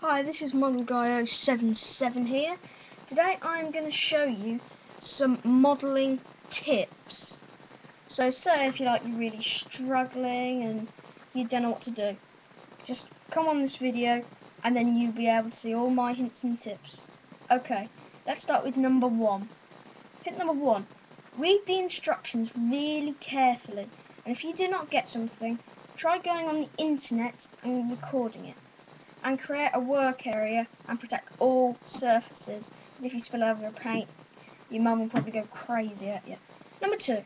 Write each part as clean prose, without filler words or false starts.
Hi, this is Model Guy 077 here. Today I'm going to show you some modelling tips. So say if you're really struggling and you don't know what to do, just come on this video and then you'll be able to see all my hints and tips. Okay, let's start with number one. Hint number one, read the instructions really carefully, and if you do not get something, try going on the internet and recording it. And create a work area and protect all surfaces, as if you spill over a paint, your mum will probably go crazy at you. Number two,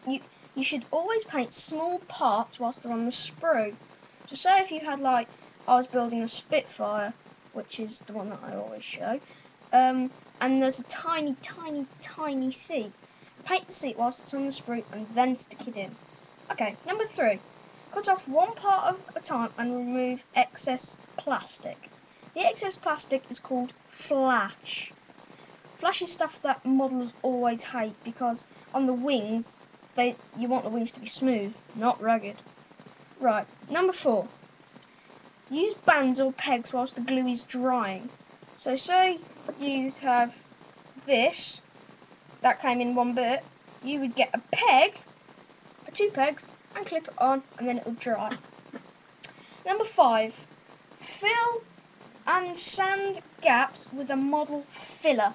you should always paint small parts whilst they're on the sprue. So say if you had I was building a Spitfire, which is the one that I always show, and there's a tiny seat. Paint the seat whilst it's on the sprue and then stick it in. Okay, number three. Cut off one part at a time and remove excess plastic. The excess plastic is called flash. Flash is stuff that modellers always hate because on the wings, you want the wings to be smooth, not rugged. Right, number four. Use bands or pegs whilst the glue is drying. So say you have this, that came in one bit, you would get a peg, two pegs, and clip it on, and then it'll dry. Number five, fill and sand gaps with a model filler.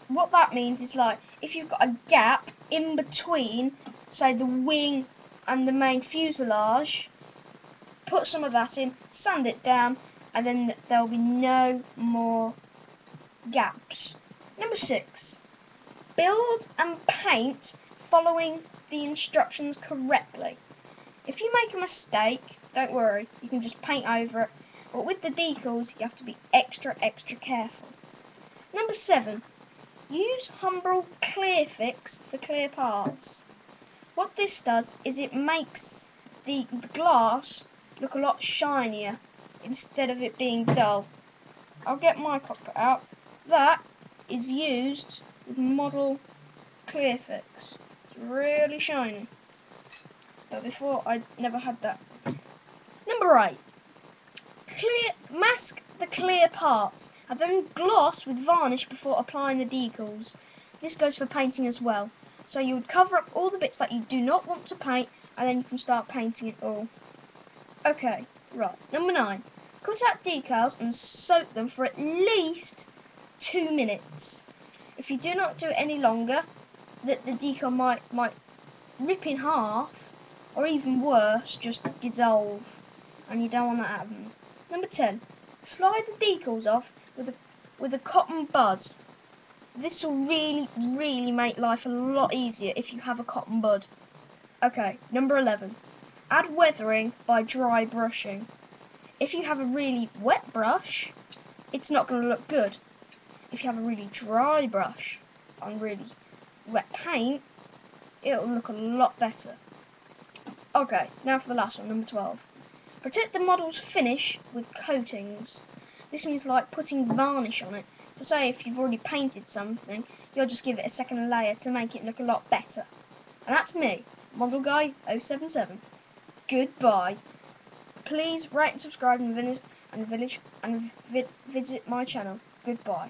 What that means is if you've got a gap in between, say the wing and the main fuselage, put some of that in, sand it down, and then there'll be no more gaps. Number six, build and paint following the instructions correctly. If you make a mistake, don't worry, you can just paint over it, but with the decals you have to be extra careful. Number seven, use Humbrol Clear Fix for clear parts. What this does is it makes the glass look a lot shinier instead of it being dull. I'll get my cockpit out. That is used with Model Clear Fix. It's really shiny. But before I never had that. Number 8. Mask the clear parts and then gloss with varnish before applying the decals. This goes for painting as well. So you would cover up all the bits that you do not want to paint and then you can start painting it all. Okay, right. Number 9. Cut out decals and soak them for at least 2 minutes. If you do not do it any longer, the decal might rip in half, or even worse, just dissolve, and you don't want that to happen. Number 10. Slide the decals off with a cotton bud. This will really make life a lot easier if you have a cotton bud. Okay, number 11. Add weathering by dry brushing. If you have a really wet brush, it's not going to look good. If you have a really dry brush on really wet paint, it'll look a lot better. Okay, now for the last one, number 12. Protect the model's finish with coatings. This means putting varnish on it. So say if you've already painted something, you'll just give it a second layer to make it look a lot better. And that's me, Model Guy 077. Goodbye. Please rate and subscribe and visit my channel. Goodbye.